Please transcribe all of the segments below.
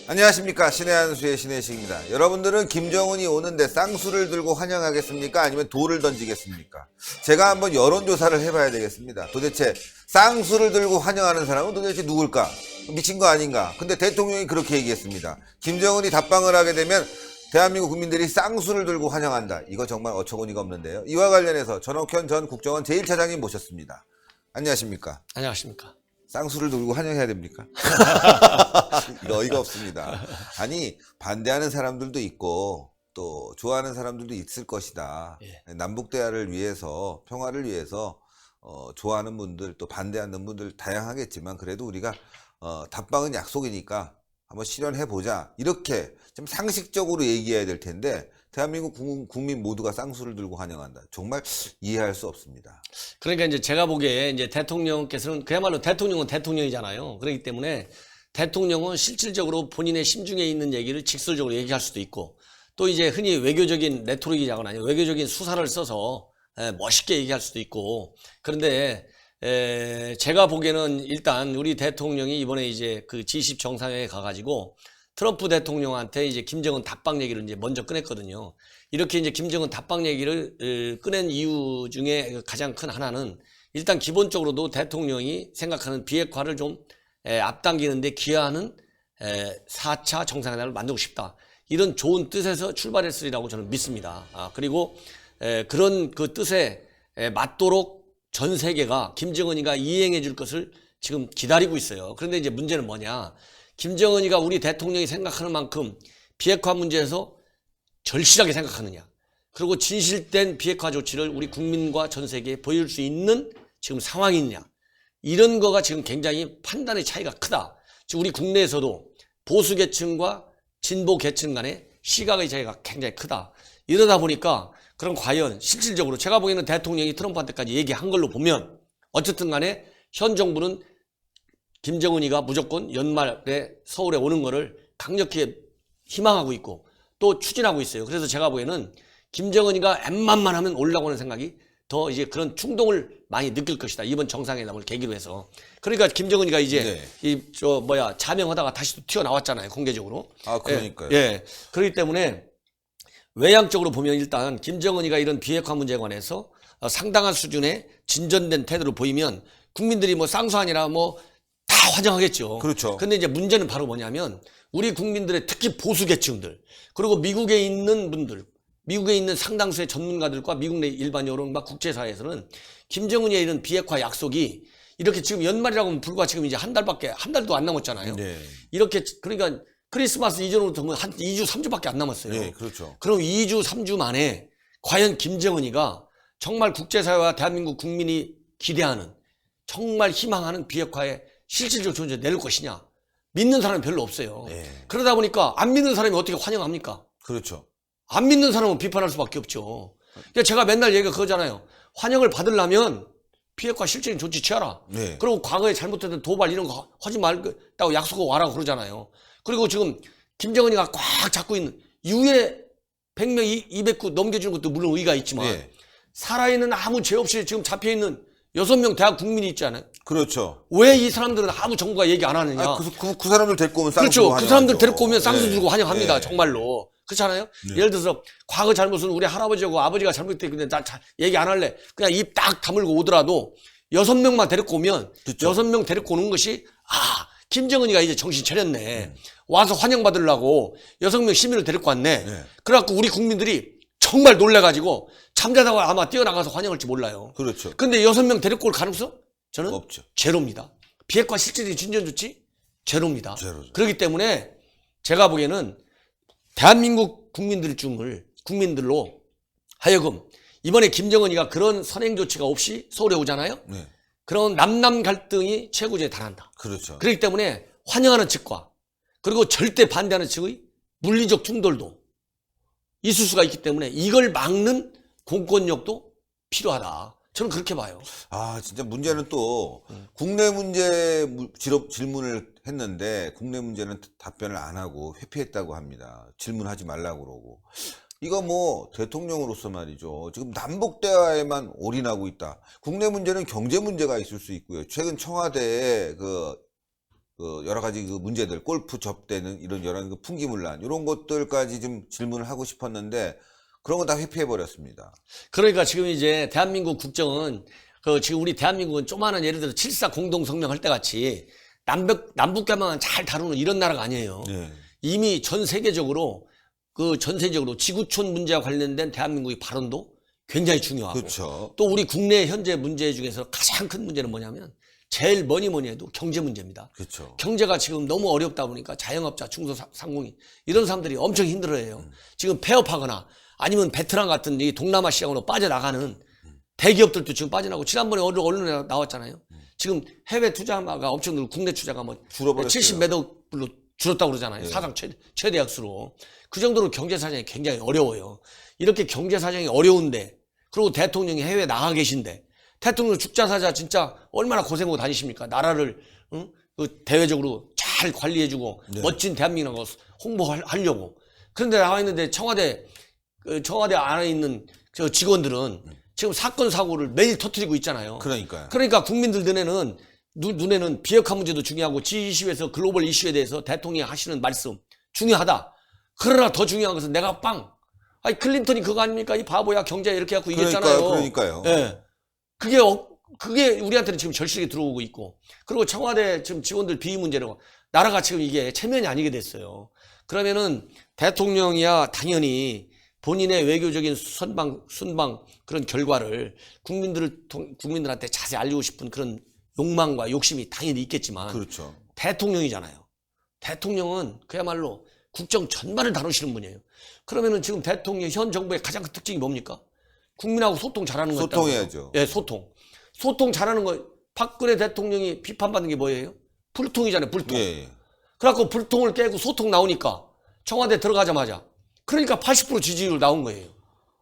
안녕하십니까, 신의 한수의 신혜식입니다. 여러분들은 김정은이 오는데 쌍수를 들고 환영하겠습니까? 아니면 돌을 던지겠습니까? 제가 한번 여론조사를 해봐야 되겠습니다. 도대체 쌍수를 들고 환영하는 사람은 도대체 누굴까? 미친 거 아닌가? 근데 대통령이 그렇게 얘기했습니다. 김정은이 답방을 하게 되면 대한민국 국민들이 쌍수를 들고 환영한다. 이거 정말 어처구니가 없는데요. 이와 관련해서 전옥현 전 국정원 제1차장님 모셨습니다. 안녕하십니까? 안녕하십니까? 쌍수를 들고 환영해야 됩니까? 어이가 없습니다. 아니, 반대하는 사람들도 있고 또 좋아하는 사람들도 있을 것이다. 예. 남북 대화를 위해서, 평화를 위해서 좋아하는 분들, 또 반대하는 분들 다양하겠지만 그래도 우리가 답방은 약속이니까 한번 실현해보자, 이렇게 좀 상식적으로 얘기해야 될 텐데 대한민국 국민 모두가 쌍수를 들고 환영한다. 정말 이해할 수 없습니다. 그러니까 이제 제가 보기에 이제 대통령께서는 그야말로 대통령은 대통령이잖아요. 그렇기 때문에 대통령은 실질적으로 본인의 심중에 있는 얘기를 직설적으로 얘기할 수도 있고, 또 이제 흔히 외교적인 레토릭이라거나 아니면 외교적인 수사를 써서 멋있게 얘기할 수도 있고. 그런데 제가 보기에는 일단 우리 대통령이 이번에 이제 그 G20 정상회의에 가가지고 트럼프 대통령한테 이제 김정은 답방 얘기를 이제 먼저 꺼냈거든요. 이렇게 이제 김정은 답방 얘기를 꺼낸 이유 중에 가장 큰 하나는 일단 기본적으로도 대통령이 생각하는 비핵화를 좀 앞당기는데 기여하는 4차 정상회담을 만들고 싶다, 이런 좋은 뜻에서 출발했으리라고 저는 믿습니다. 그리고 그런 그 뜻에 맞도록 전 세계가 김정은이가 이행해 줄 것을 지금 기다리고 있어요. 그런데 이제 문제는 뭐냐, 김정은이가 우리 대통령이 생각하는 만큼 비핵화 문제에서 절실하게 생각하느냐, 그리고 진실된 비핵화 조치를 우리 국민과 전 세계에 보여줄 수 있는 지금 상황이 있느냐, 이런 거가 지금 굉장히 판단의 차이가 크다. 지금 우리 국내에서도 보수 계층과 진보 계층 간의 시각의 차이가 굉장히 크다. 이러다 보니까 그럼 과연 실질적으로 제가 보기에는 대통령이 트럼프한테까지 얘기한 걸로 보면 어쨌든 간에 현 정부는 김정은이가 무조건 연말에 서울에 오는 거를 강력히 희망하고 있고 또 추진하고 있어요. 그래서 제가 보기에는 김정은이가 웬만만 하면 올라오는 생각이 더 이제 그런 충동을 많이 느낄 것이다, 이번 정상회담을 계기로 해서. 그러니까 김정은이가 이제 자명하다가 다시 또 튀어나왔잖아요, 공개적으로. 그러니까요. 예. 그렇기 때문에 외향적으로 보면 일단 김정은이가 이런 비핵화 문제에 관해서 상당한 수준의 진전된 태도를 보이면 국민들이 뭐 쌍수 아니라 뭐 다 환영하겠죠. 그렇죠. 근데 이제 문제는 바로 뭐냐면 우리 국민들의 특히 보수 계층들, 그리고 미국에 있는 분들, 미국에 있는 상당수의 전문가들과 미국 내 일반 여론과 국제사회에서는 김정은이의 이런 비핵화 약속이 이렇게 지금 연말이라고 하면 불과 지금 이제 한 달도 안 남았잖아요. 네. 이렇게 그러니까 크리스마스 이전으로부터 한 2주, 3주밖에 안 남았어요. 네, 그렇죠. 그럼 2주, 3주 만에 과연 김정은이가 정말 국제사회와 대한민국 국민이 기대하는, 정말 희망하는 비핵화에 실질적으로 존재 내릴 것이냐, 믿는 사람이 별로 없어요. 네. 그러다 보니까 안 믿는 사람이 어떻게 환영합니까? 그렇죠. 안 믿는 사람은 비판할 수밖에 없죠. 그러니까 제가 맨날 얘기가 그거잖아요. 환영을 받으려면 비핵화 실질적인 조치 취하라. 네. 그리고 과거에 잘못했던 도발 이런 거 하지 말고 약속하고 와라고 그러잖아요. 그리고 지금 김정은이가 꽉 잡고 있는 이후에 100명, 200구 넘겨주는 것도 물론 의의가 있지만 네. 살아있는 아무 죄 없이 지금 잡혀있는 6명 대학 국민이 있잖아요. 그렇죠. 왜 이 사람들은 아무 정부가 얘기 안 하느냐. 그 사람들 데리고 오면 쌍수 그렇죠. 그 사람들 데리고 오면 쌍수 네. 들고 환영합니다. 네. 정말로. 그렇잖아요. 네. 예를 들어서 과거 잘못은 우리 할아버지하고 아버지가 잘못했는데 나 얘기 안 할래, 그냥 입 딱 다물고 오더라도 6명만 데리고 오면 그렇죠. 6명 데리고 오는 것이 김정은이가 이제 정신 차렸네. 와서 환영받으려고 6명 시민을 데리고 왔네. 네. 그래갖고 우리 국민들이 정말 놀래가지고 잠자다가 아마 뛰어나가서 환영할지 몰라요. 그렇죠. 근데 6명 데리고 올 가능성? 저는 없죠. 제로입니다. 비핵화 실질적인 진전 조치? 제로입니다. 제로죠. 그렇기 때문에 제가 보기에는 대한민국 국민들로 하여금 이번에 김정은이가 그런 선행 조치가 없이 서울에 오잖아요. 네. 그런 남남 갈등이 최고조에 달한다. 그렇죠. 그렇기 때문에 환영하는 측과 그리고 절대 반대하는 측의 물리적 충돌도 있을 수가 있기 때문에 이걸 막는 공권력도 필요하다. 저는 그렇게 봐요. 진짜 문제는 또 국내 문제 질문을 했는데 국내 문제는 답변을 안 하고 회피했다고 합니다. 질문하지 말라고 그러고. 이거 뭐 대통령으로서 말이죠. 지금 남북 대화에만 올인하고 있다. 국내 문제는 경제 문제가 있을 수 있고요. 최근 청와대에 그 여러 가지 그 문제들, 골프 접대는 이런 여러 그 풍기문란 이런 것들까지 좀 질문을 하고 싶었는데 그런 거 다 회피해 버렸습니다. 그러니까 지금 이제 대한민국 국정은 지금 우리 대한민국은 조그마한 예를 들어 7.4 공동성명 할 때 같이 남북과만 잘 다루는 이런 나라가 아니에요. 네. 이미 전 세계적으로 지구촌 문제와 관련된 대한민국의 발언도 굉장히 중요하고 그렇죠. 또 우리 국내 현재 문제 중에서 가장 큰 문제는 뭐냐면 제일 뭐니 해도 경제 문제입니다. 그렇죠. 경제가 지금 너무 어렵다 보니까 자영업자, 중소상공인 이런 사람들이 엄청 힘들어해요. 지금 폐업하거나 아니면 베트남 같은 이 동남아 시장으로 빠져나가는 대기업들도 지금 빠져나가고 지난번에 언론에 나왔잖아요. 지금 해외 투자가 엄청 늘고 국내 투자가 뭐 줄어버렸어요. 70몇 불로 줄었다고 그러잖아요. 네. 사상 최대 액수로. 그 정도로 경제 사정이 굉장히 어려워요. 이렇게 경제 사정이 어려운데 그리고 대통령이 해외에 나가 계신데 대통령 죽자사자 진짜 얼마나 고생하고 다니십니까? 나라를 그 대외적으로 잘 관리해주고 네. 멋진 대한민국을 홍보하려고. 그런데 나와 있는데 청와대 안에 있는 저 직원들은 지금 사건 사고를 매일 터뜨리고 있잖아요. 그러니까요. 그러니까 국민들 눈에는 비핵화 문제도 중요하고 G20에서 글로벌 이슈에 대해서 대통령이 하시는 말씀 중요하다. 그러나 더 중요한 것은 내가 아니 클린턴이 그거 아닙니까? 이 바보야 경제 이렇게 해갖고 이겼잖아요. 그러니까요. 예. 그게 우리한테는 지금 절실하게 들어오고 있고 그리고 청와대 지금 직원들 비위 문제로 나라가 지금 이게 체면이 아니게 됐어요. 그러면은 대통령이야 당연히 본인의 외교적인 순방 그런 결과를 국민들한테 자세히 알리고 싶은 그런 욕망과 욕심이 당연히 있겠지만 그렇죠. 대통령이잖아요. 대통령은 그야말로 국정 전반을 다루시는 분이에요. 그러면은 지금 현 정부의 가장 큰 특징이 뭡니까? 국민하고 소통 잘하는 거예요. 소통해야죠. 예, 소통 잘하는 거. 박근혜 대통령이 비판받는 게 뭐예요? 불통이잖아요, 불통. 예. 그래갖고 불통을 깨고 소통 나오니까 청와대 들어가자마자 그러니까 80% 지지율 나온 거예요.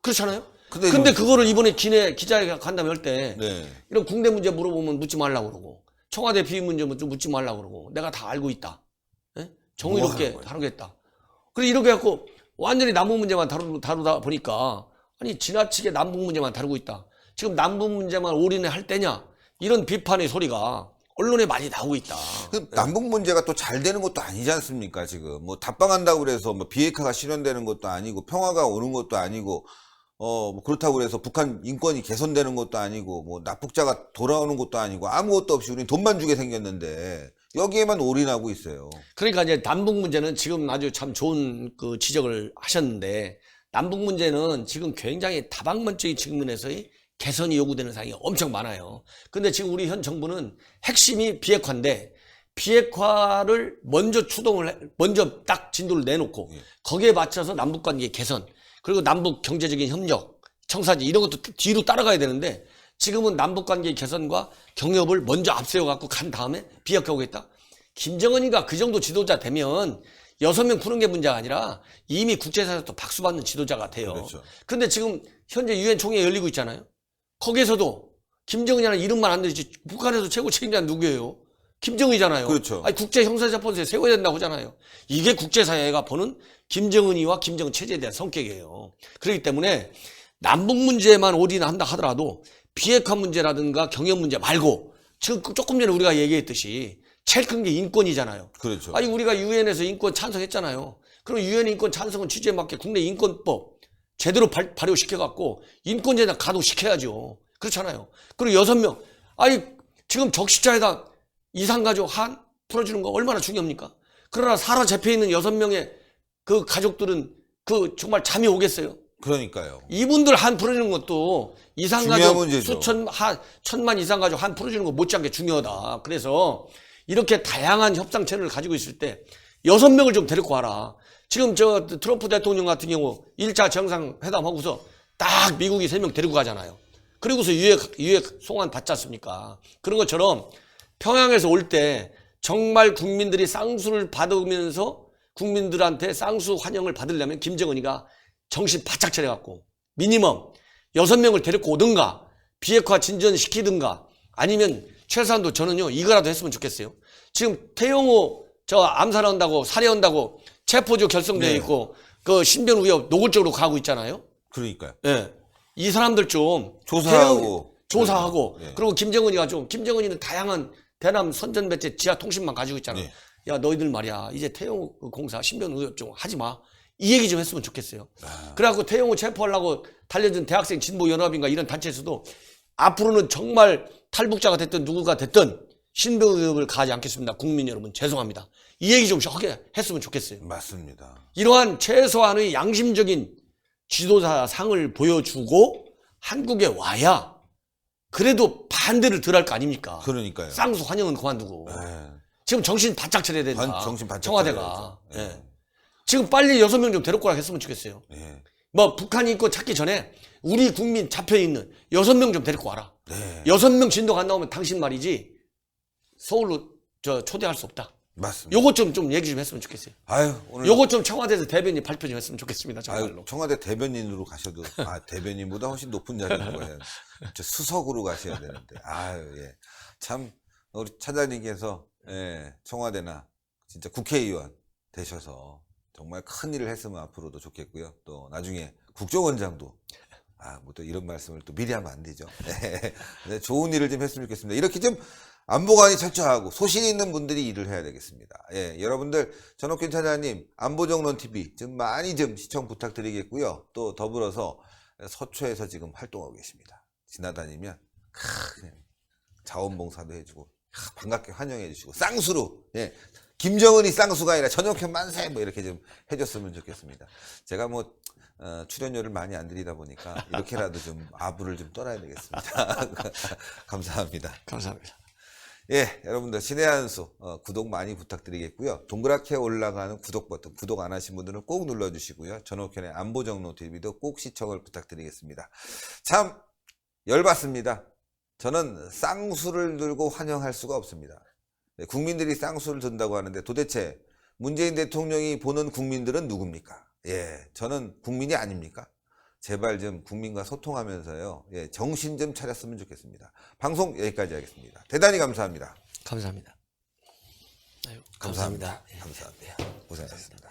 그렇잖아요? 근데 그거를 이번에 기자회견 간담회 할 때 네. 이런 국내 문제 물어보면 묻지 말라고 그러고 청와대 비위 문제 묻지 말라고 그러고 내가 다 알고 있다. 예? 정의롭게 다루겠다. 그리고 이렇게 해갖고 완전히 남북 문제만 다루다 보니까 아니 지나치게 남북 문제만 다루고 있다. 지금 남북 문제만 올인할 때냐 이런 비판의 소리가 언론에 많이 나오고 있다. 남북 문제가 또 잘 되는 것도 아니지 않습니까? 지금 뭐 답방한다고 그래서 뭐 비핵화가 실현되는 것도 아니고 평화가 오는 것도 아니고 뭐 그렇다고 그래서 북한 인권이 개선되는 것도 아니고 뭐 납북자가 돌아오는 것도 아니고 아무것도 없이 우리는 돈만 주게 생겼는데 여기에만 올인하고 있어요. 그러니까 이제 남북 문제는 지금 아주 참 좋은 그 지적을 하셨는데 남북 문제는 지금 굉장히 다방면적인 측면에서의 개선이 요구되는 사항이 엄청 많아요. 근데 지금 우리 현 정부는 핵심이 비핵화인데 비핵화를 먼저 먼저 딱 진도를 내놓고 거기에 맞춰서 남북관계 개선 그리고 남북 경제적인 협력, 청사진 이런 것도 뒤로 따라가야 되는데 지금은 남북관계 개선과 경협을 먼저 앞세워갖고 간 다음에 비핵화 오겠다? 김정은이가 그 정도 지도자 되면 6명 푸는 게 문제가 아니라 이미 국제사회에서 또 박수받는 지도자 같아요. 그렇죠. 근데 지금 현재 유엔 총회 열리고 있잖아요. 거기에서도 김정은이라는 이름만 안 되지 북한에서 최고 책임자는 누구예요? 김정은이잖아요. 그렇죠. 아니, 국제형사재판소에 세워야 된다고 하잖아요. 이게 국제사회가 보는 김정은이와 김정은 체제에 대한 성격이에요. 그렇기 때문에 남북 문제만 올인한다 하더라도 비핵화 문제라든가 경협 문제 말고 지금 조금 전에 우리가 얘기했듯이 제일 큰 게 인권이잖아요. 그렇죠. 아니 우리가 유엔에서 인권 찬성했잖아요. 그럼 유엔 인권 찬성은 취지에 맞게 국내 인권법 제대로 발효시켜갖고 인권제단 가동시켜야죠. 그렇잖아요. 그리고 6명. 아니 지금 적시자에다 이상가족 한 풀어주는 거 얼마나 중요합니까? 그러나 살아 잡혀있는 6명의 그 가족들은 그 정말 잠이 오겠어요? 그러니까요. 이분들 한 풀어주는 것도 중요한 이상가족 문제죠. 천만 이상가족 한 풀어주는 거 못지않게 중요하다. 그래서 이렇게 다양한 협상 채널을 가지고 있을 때 6명을 좀 데리고 와라. 지금 저 트럼프 대통령 같은 경우 1차 정상회담 하고서 딱 미국이 3명 데리고 가잖아요. 그리고서 유해 송환 받지 않습니까? 그런 것처럼 평양에서 올 때 정말 국민들이 쌍수를 받으면서 국민들한테 쌍수 환영을 받으려면 김정은이가 정신 바짝 차려갖고 미니멈 6명을 데리고 오든가 비핵화 진전시키든가 아니면 최소한도 저는요 이거라도 했으면 좋겠어요. 지금 태영호 저 암살한다고 살해한다고 체포조 결성되어 있고 그 신변 위협 노골적으로 가고 있잖아요. 그러니까요. 예. 이 사람들 좀 조사하고. 조사하고 네. 그리고 김정은이가 좀 김정은이는 다양한 대남 선전 매체 지하 통신만 가지고 있잖아. 네. 야 너희들 말이야 이제 태영호 공사 신변 의혹 좀 하지 마. 이 얘기 좀 했으면 좋겠어요. 그래갖고 태영호 체포하려고 달려든 대학생 진보연합인가 이런 단체에서도 앞으로는 정말 탈북자가 됐든 누구가 됐든 신변 의혹을 가하지 않겠습니다. 국민 여러분 죄송합니다. 이 얘기 좀 하게 했으면 좋겠어요. 맞습니다. 이러한 최소한의 양심적인 지도자 상을 보여주고 한국에 와야 그래도 반대를 덜 할 거 아닙니까? 그러니까요. 쌍수 환영은 그만두고 예. 지금 정신 바짝 차려야 된다. 정신 바짝 청와대가. 차려야죠. 예. 지금 빨리 6명 좀 데리고 오라 했으면 좋겠어요. 예. 뭐 북한이 있고 찾기 전에 우리 국민 잡혀있는 6명 좀 데리고 와라. 네. 6명 진도가 안 나오면 당신 말이지 서울로 초대할 수 없다. 맞습니다. 요것 좀 얘기 좀 했으면 좋겠어요. 아유, 오늘. 요것 좀 청와대에서 대변인 발표 좀 했으면 좋겠습니다. 정말로. 아유, 청와대 대변인으로 가셔도, 대변인보다 훨씬 높은 자리인 거예요. 저 수석으로 가셔야 되는데. 아유, 예. 참, 우리 차장님께서, 예, 청와대나 진짜 국회의원 되셔서 정말 큰 일을 했으면 앞으로도 좋겠고요. 또 나중에 국정원장도, 뭐 또 이런 말씀을 또 미리 하면 안 되죠. 네, 좋은 일을 좀 했으면 좋겠습니다. 이렇게 좀 안보관이 철저하고 소신 있는 분들이 일을 해야 되겠습니다. 예, 여러분들 전옥균 차장님 안보정론TV 좀 많이 좀 시청 부탁드리겠고요. 또 더불어서 서초에서 지금 활동하고 계십니다. 지나다니면 그냥 자원봉사도 해주고 반갑게 환영해 주시고 쌍수로, 예, 김정은이 쌍수가 아니라 전옥균 만세 뭐 이렇게 좀 해줬으면 좋겠습니다. 제가 뭐 출연료를 많이 안 드리다 보니까 이렇게라도 좀 아부를 좀 떨어야 되겠습니다. 감사합니다. 감사합니다. 예, 여러분들 신의 한수 구독 많이 부탁드리겠고요. 동그랗게 올라가는 구독 버튼 구독 안 하신 분들은 꼭 눌러주시고요. 전옥현의 안보정론TV도 꼭 시청을 부탁드리겠습니다. 참 열받습니다. 저는 쌍수를 들고 환영할 수가 없습니다. 네, 국민들이 쌍수를 든다고 하는데 도대체 문재인 대통령이 보는 국민들은 누굽니까? 예, 저는 국민이 아닙니까? 제발 좀 국민과 소통하면서요, 예, 정신 좀 차렸으면 좋겠습니다. 방송 여기까지 하겠습니다. 대단히 감사합니다. 감사합니다. 아유, 감사합니다. 감사합니다. 고생하셨습니다.